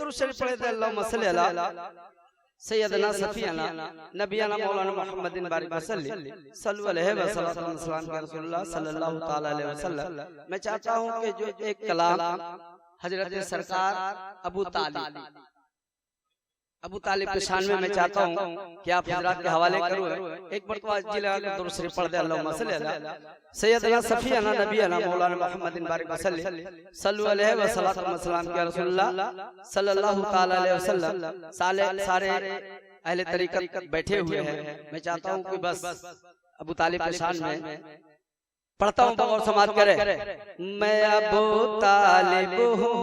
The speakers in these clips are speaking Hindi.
दुरूद पढ़े थे अल्लाहुम्मा सल्ली अला सैयदना सफीना नबियाना मौलाना मुहम्मदिन बारिक वसल्लम सल्लल्लाहु अलैहि वसल्लम के रसूलुल्लाह सल्लल्लाहु ताला अलैहि वसल्लम। मैं चाहता हूं कि जो एक कलाम हजरत सरकार अबू तालिब के शान में मैं चाहता हूं कि आप हजरात के हवाले करूं। एक मरतबा जिला के दुरूद शरीफ पढ़ दे अल्लाहुम्मा सल्ली अला सैयदना सफीना नबियाना मौलाना मुहम्मदिन बारिक वसल्लम सल्लल्लाहु अलैहि वसल्लम के रसूलुल्लाह सल्लल्लाहु ताला अलैहि वसल्लम। सारे अहले तरीकत बैठे हुए हैं। मैं चाहता हूं कि बस अबू तालिब के शान में पढ़ता हूं तो और समाज करे। मैं अबू तालिब हूं,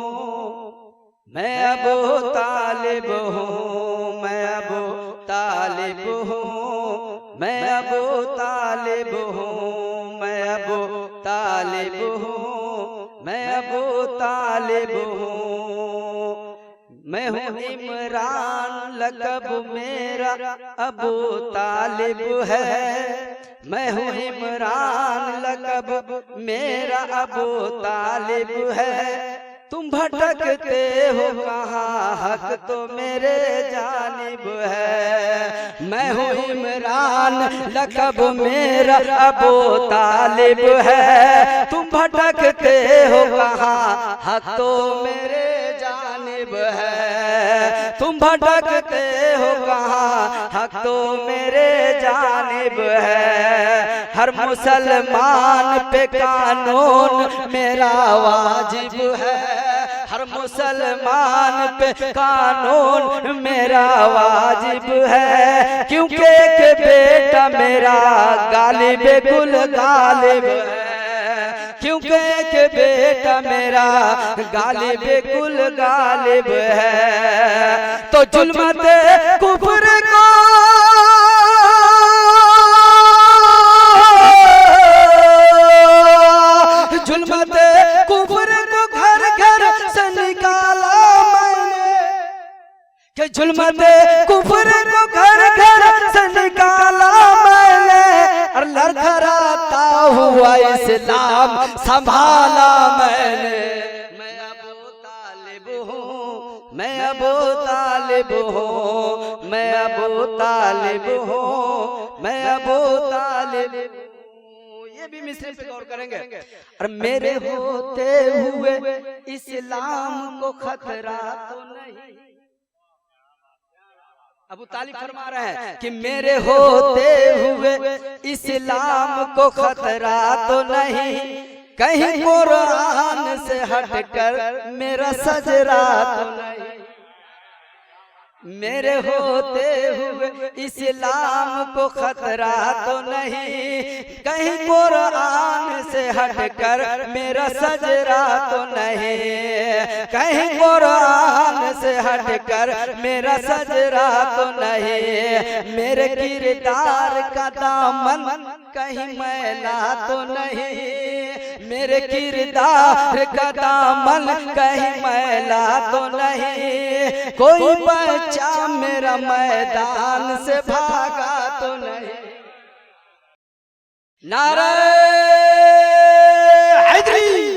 मैं अबू तालिब हूँ, मैं अबू तालिब हूँ, मैं अबू तालिब हूँ, मैं अबू तालिब हूँ, मैं अबू तालिब हूँ। मैं हूँ इमरान लक़ब मेरा अबू तालिब है, मैं हूँ इमरान लक़ब मेरा अबू तालिब है। तुम भटकते हो कहाँ, हक तो मेरे जानिब है। मैं हूँ इमरान लक़ब मेरा अबू तालिब है। तुम भटकते हो कहाँ, हक तो मेरे जानिब है। तुम भटकते हो कहाँ, हक तो मेरे जानिब है। हर मुसलमान पे कानून मेरा वाजिब है, हर मुसलमान पे कानून मेरा वाजिब है। क्योंकि एक बेटा मेरा गालिब कुल गालिब है, क्योंकि एक बेटा मेरा गालिब कुल गालिब है। तो जुल्मते कुफ्र को जुल्मते कुफ्र को घर घर से निकाला मैंने, और लड़खड़ाता हुआ इस्लाम संभाला मैंने। मैं अबू तालिब हूँ, मैं अबू तालिब हूँ, मैं अबू तालिब हूँ, मैं अबू तालिब हूँ। ये भी मिसरे पे गौर करेंगे। और मेरे होते हुए इस्लाम को खतरा तो नहीं। अबू तालिब फरमा रहे हैं कि मेरे होते हुए इस्लाम को खतरा तो नहीं, कहीं कुरान से हटकर मेरा सजरा तो नहीं। मेरे होते हुए इस्लाम को खतरा तो नहीं, कहीं कुरान से हटकर मेरा सजरा तो नहीं, कहीं कुरान से हटकर मेरा सजरा तो नहीं। मेरे किरदार का दामन कहीं मैला तो नहीं, मेरे किरदार का दामन कहीं मैला तो नहीं। कोई बच्चा मेरा मैदान से भागा तो नहीं। नारे हैदरी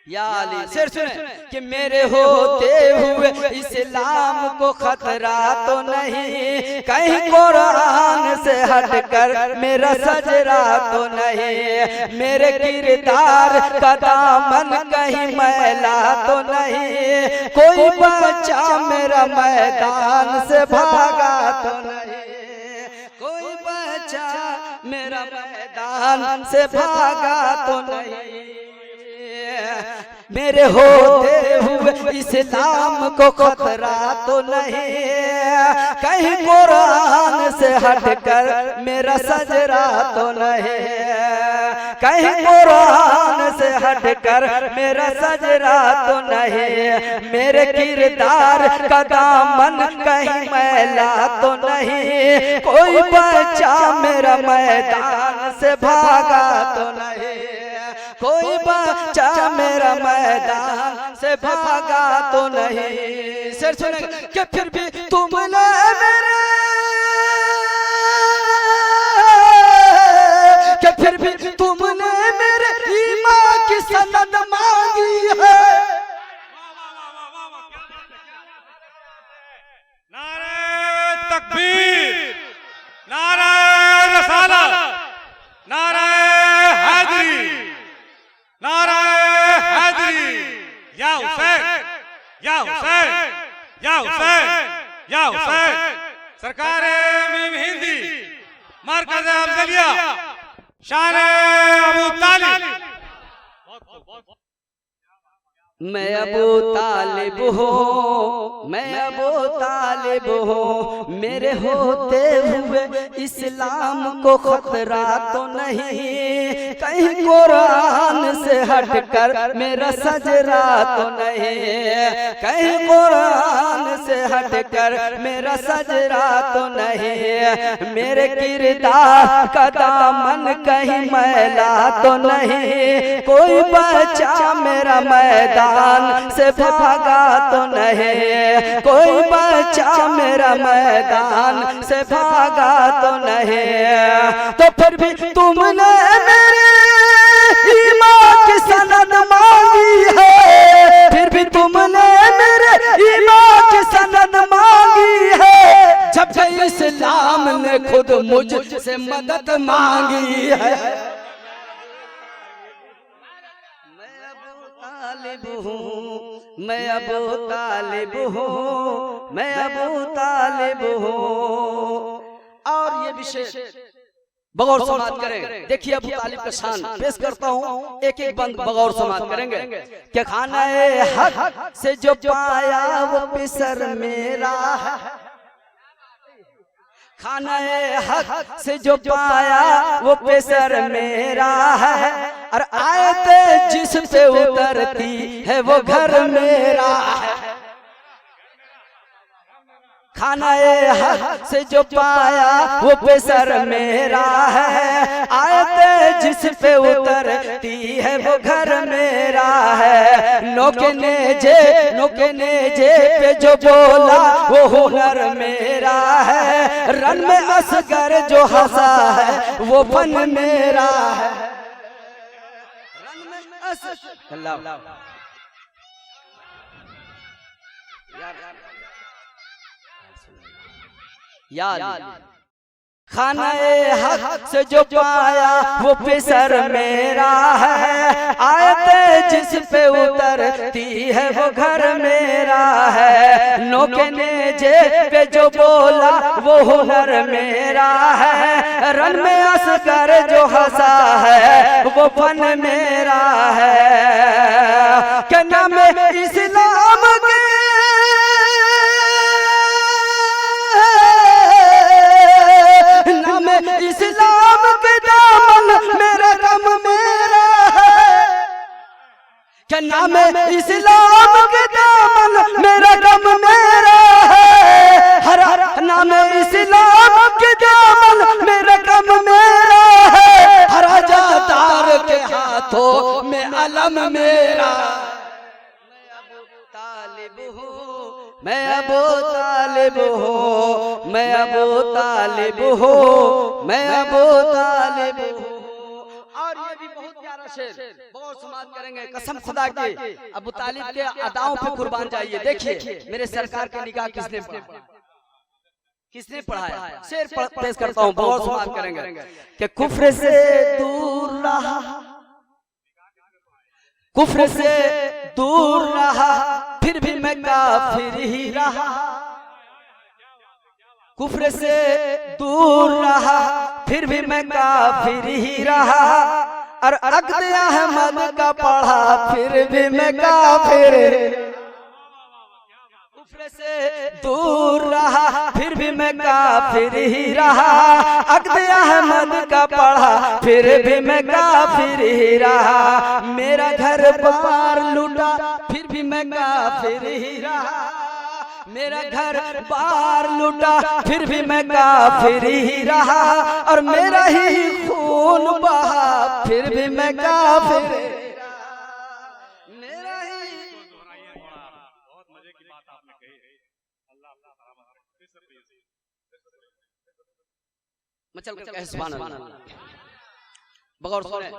या अली। शेर सुने कि मेरे होते हुए इस्लाम को खतरा तो नहीं, कहीं कुरान से हटकर मेरा सजरा तो नहीं। मेरे किरदार का दामन कहीं मैला तो नहीं, कोई बच्चा मेरा मैदान से भागा तो नहीं, कोई बच्चा मेरा मैदान से भागा तो नहीं। मेरे होते हुए इस्लाम को खतरा तो नहीं, कहीं कुरान से हटकर मेरा सजरा तो नहीं, कहीं कुरान से हटकर मेरा सजरा तो नहीं। मेरे किरदार का दामन कहीं मैला तो नहीं, कोई बच्चा मेरा मैदान से भागा तो नहीं, कोई बच्चा मेरा मैदान से भागा तो नहीं। सर सुने कि फिर भी तुमने मेरे, कि फिर भी तुमने मेरे ईमान की सनद मांगी है। तकबीर, नाराए रसालत, नाराए हैदरी, नाराए हैदरी। या हुसैन, या हुसैन, या हुसैन, या हुसैन। सरकार मीम हिंदी, मरकज अफजलिया, शान अबू तालिब। मैं अबू तालिब हूँ, मैं अबू तालिब हूँ, मेरे होते हुए इस्लाम को खतरा तो नहीं, कहीं कुरान से हटकर मेरा सजरा तो नहीं, कहीं कुरान से हटकर मेरा सजरा तो नहीं, मेरे किरदार का दामन कहीं मैला तो नहीं, कोई बच्चा मेरा मैदान से भागा तो नहीं, कोई बच्चा मेरा मैदान से भागा तो नहीं। तो फिर भी तुमने मेरे ईमान की सनद मांगी है, फिर भी तुमने मेरे ईमान की सनद मांगी है, जब इस्लाम ने खुद मुझसे मदद मांगी है। मैं अबू तालिब हूँ, मैं अबू तालिब हूँ। और ये विशेष बगौर समाप्त करें। देखिए अबू तालिब का शान पेश करता हूँ, एक एक बंद बगौर समाप्त करेंगे। क्या खाना हक से जो पाया वो पिसर मेरा है, खाना हक से जो पाया वो पिसर मेरा है, और आयत जिस पे उतरती है वो घर मेरा है। खाना हक से जो पाया वो पिसर मेरा है, आयत जिस पे उतरती है वो घर मेरा है। नोके नेजे पे जो बोला वो हुनर मेरा है, रन में असगर जो हंसा है वो फन मेरा है। याद खाना हक से जो पाया वो पिसर मेरा है, आयत जिस पे उतरती है वो घर मेरा है। नोके नेजे पे जो बोला वो हुनर मेरा है, रन में असगर जो हंसा है वो फन मेरा है। क्या नाम इस्लाम के इस्लाम के दामन मेरा गम मेरा है, क्या नाम इस्लाम के दामन मेरा गम मेरा है, हर नाम इस्लाम के दामन मेरा गम मेरा है, हर जादार के हाथों में अलम मेरा। मैं अबू तालिब हूँ, मैं अबू तालिब हूँ, मैं अबू तालिब हूँ। और ये भी बहुत प्यारा शेर बहुत समाज करेंगे। कसम खुदा की अबू तालिब के अदाओं पे कुर्बान जाइए। देखिए मेरे सरकार के निगाह किसने पढ़ाया। शेर पेश करता हूँ, बहुत समाज करेंगे कि कुफ्र से दूर रहा, कुफ्र से दूर रहा, फिर भी मैं काफिर ही रहा, कुफ्र से दूर रहा, फिर भी मैं काफिर ही रहा, और अक़्द अहमद का पढ़ा फिर भी मैं काफिर। कुफ्र से दूर रहा फिर भी मैं काफिर ही रहा, अक़्द अहमद का पढ़ा फिर भी मैं काफिर ही रहा, मेरा घर बार लूटा फिर भी मैं काफिर ही रहा, मेरा घर बार लूटा फिर भी मैं काफिर ही रहा, और मेरा ही खून बहा फिर भी मैं काफिर। मेरा ही बहुत मजे की बात आपने कही। अल्लाह मचल कर कहे सुभान अल्लाह। बगौर सुने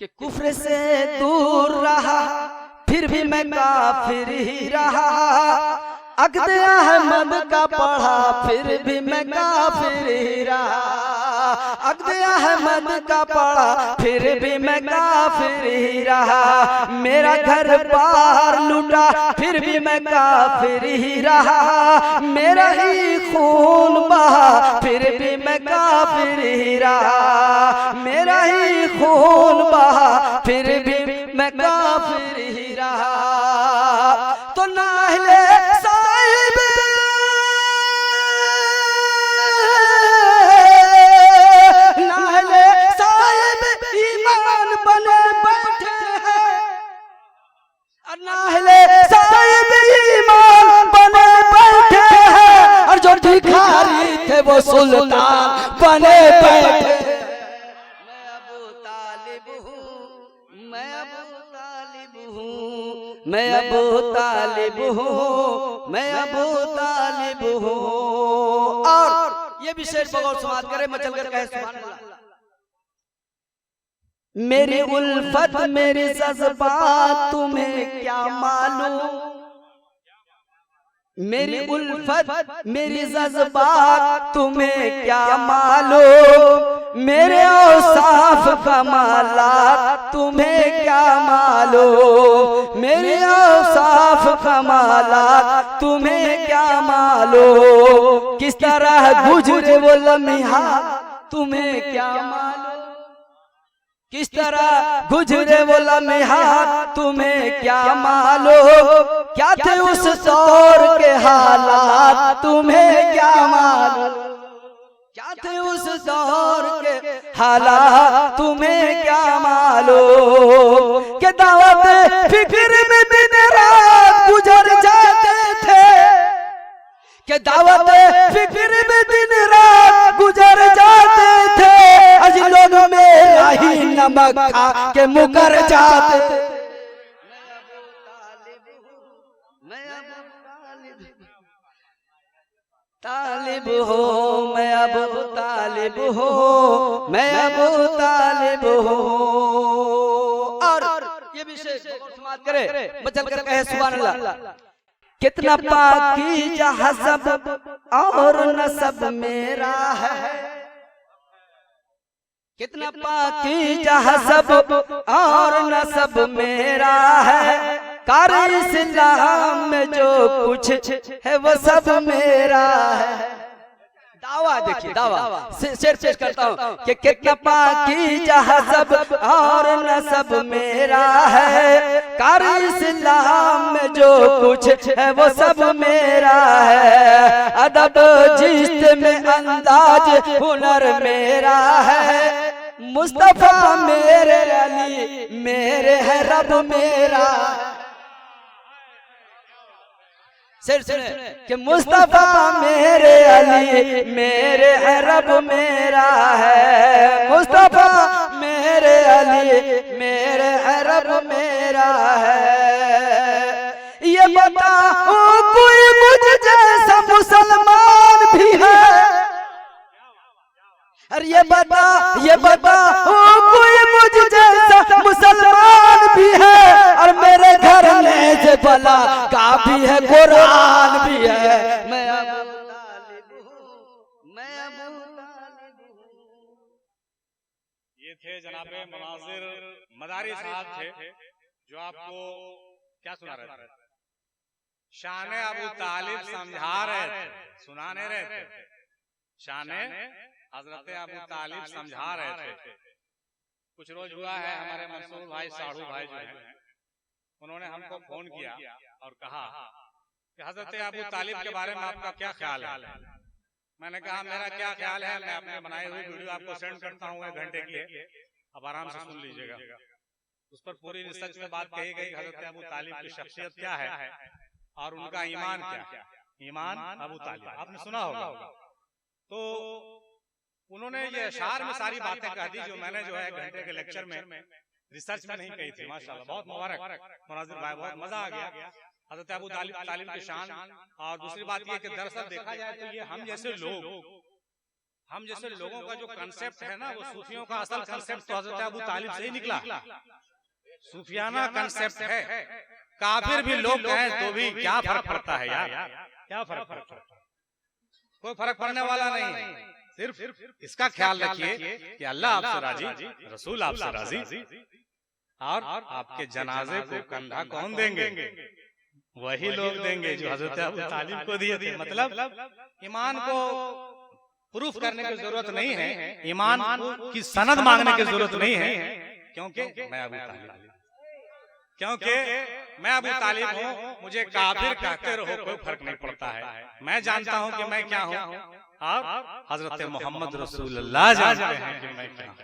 कि कुफ्र से दूर रहा फिर भी मैं काफिर ही रहा, अक़्द अहमद का पढ़ा फिर भी मैं काफिर ही रहा। अक़्द अहमद का पढ़ा फिर भी मैं काफिर ही रहा। मेरा घर बार लूटा फिर भी मैं काफिर ही रहा। मेरा ही खून बहा फिर भी मैं काफिर ही रहा। मेरा ही खून बहा फिर भी मैं काफिर ही रहा। तो नाहले साहिब नाहले साहिब ईमान बने बैठे हैं। नाहले साहिब ईमान बने बैठे हैं। और जो भिखारी थे वो सुल्तान बने बैठे। मैं अबू तालिब हूँ, मैं अबू तालिब हूँ, मैं अबू तालिब हूँ, मैं अबू तालिब हूँ। और ये भी शेर बगौर समाज करे मचल कर कहे सुभान अल्लाह। मेरी उल्फत मेरी जज्बात तुम्हें क्या मालूम। मेरी उल्फत मेरी जज्बात तुम्हें क्या मालूम। मेरे औसाफ कमालात तुम्हें क्या मालूम। मेरे औसाफ कमालात तुम्हें क्या मालूम। किस तरह गुजरे वो लम्हा तुम्हें क्या मालूम। किस तरह गुजरे वो लम्हा तुम्हें क्या मालूम। क्या थे उस दौर के हालात तुम्हें क्या मालूम। क्या थे उस दौर के हालात तुम्हें क्या मालूम। के दावत फिक्र में दिन रात गुजर जाते थे। के दावत फिक्र में दिन रात गुजर जाते थे। आज लोग मेरा ही नमक खा के मुकर जाते थे। तालिब हो मैं अबू तालिब हो, मैं अबू तालिब हो। और ये विषय समाज करे बचल कर कहे सुभान अल्लाह। कितना पाकीज़ा हसब और नसब मेरा है। कितना पाकीज़ा हसब और नसब मेरा है। कार इस्लाम में जो कुछ है वो सब मेरा है। दावा देखिए दावा शेर पेश करता हूँ कि कितना पाकीज़ा हसब और नसब मेरा है। कार इस्लाम में जो कुछ है वो सब मेरा है। अदब जिस्त में अंदाज हुनर मेरा है। मुस्तफा मेरे अली मेरे है रब मेरा। सिर सुने कि मुस्तफा मेरे अली मेरे है रब मेरा है। मुस्तफा मेरे अली मेरे है रब मेरा है। ये बताओ कोई मुझ जैसा मुसलमान भी है। अरे ये बता कोई मुझ जैसा मुसलमान भी है। और मेरे घर में से भला काफी है कुरान भी है। मैं अबू तालिब हूँ, मैं अबू तालिब हूँ। ये थे जनाबे मुनाजिर मदारी साहब थे जो आपको क्या सुना रहे थे। शान अबू तालिब समझा रहे थे, सुनाने रहे थे। शान हजरत अबू तालिब समझा रहे थे। कुछ रोज हुआ है हमारे मंसूर भाई साड़ू भाई जो हैं उन्होंने हमको फोन किया और कहा कि हजरत अबू तालिब के बारे में आपका क्या ख्याल है। मैंने कहा मेरा क्या ख्याल है, मैं अपने बनाई हुई वीडियो आपको सेंड करता हूँ 1 घंटे की, अब आराम से सुन लीजिएगा। उस पर पूरी रिसर्च में बात कही गई हजरत अबू तालिब की शख्सियत क्या है और उनका ईमान क्या है। ईमान अबू तालिब आपने सुना होगा। तो उन्होंने ये अशार में सारी बातें कह दी जो मैंने जो है 1 घंटे के लेक्चर में रिसर्च में नहीं कही थी। माशाल्लाह बहुत मुबारक मुनाजिर भाई, बहुत मजा आ गया। हजरत अबू तालिब की शान। और दूसरी बात ये कि दरअसल देखा जाए तो ये हम जैसे लोगों का जो कंसेप्ट है ना वो सूफियों का असल कंसेप्ट तो हजरत अबू तालिब से ही निकला। सूफियाना कंसेप्ट है। काफिर भी लोग कहें तो भी क्या फर्क पड़ता है यार, क्या फर्क पड़ता है? कोई फर्क पड़ने वाला नहीं है। सिर्फ इसका ख्याल रखिए कि अल्लाह आपसे राजी, रसूल आपसे राजी, और आपके जनाजे को कंधा कौन देंगे? वही लोग देंगे जो हजरत अबू तालिब को दिए थे। मतलब ईमान को प्रूफ करने की जरूरत नहीं है, ईमान की सनद मांगने की जरूरत नहीं है, क्योंकि मैं अबू तालिब, क्योंकि मैं अबू तालिब हूँ। मुझे काफिर कहते रहो कोई फर्क नहीं पड़ता है। मैं जानता हूँ कि मैं क्या हूँ, और हजरत मोहम्मद रसूलुल्लाह जानते हैं कि मैं क्या हूँ।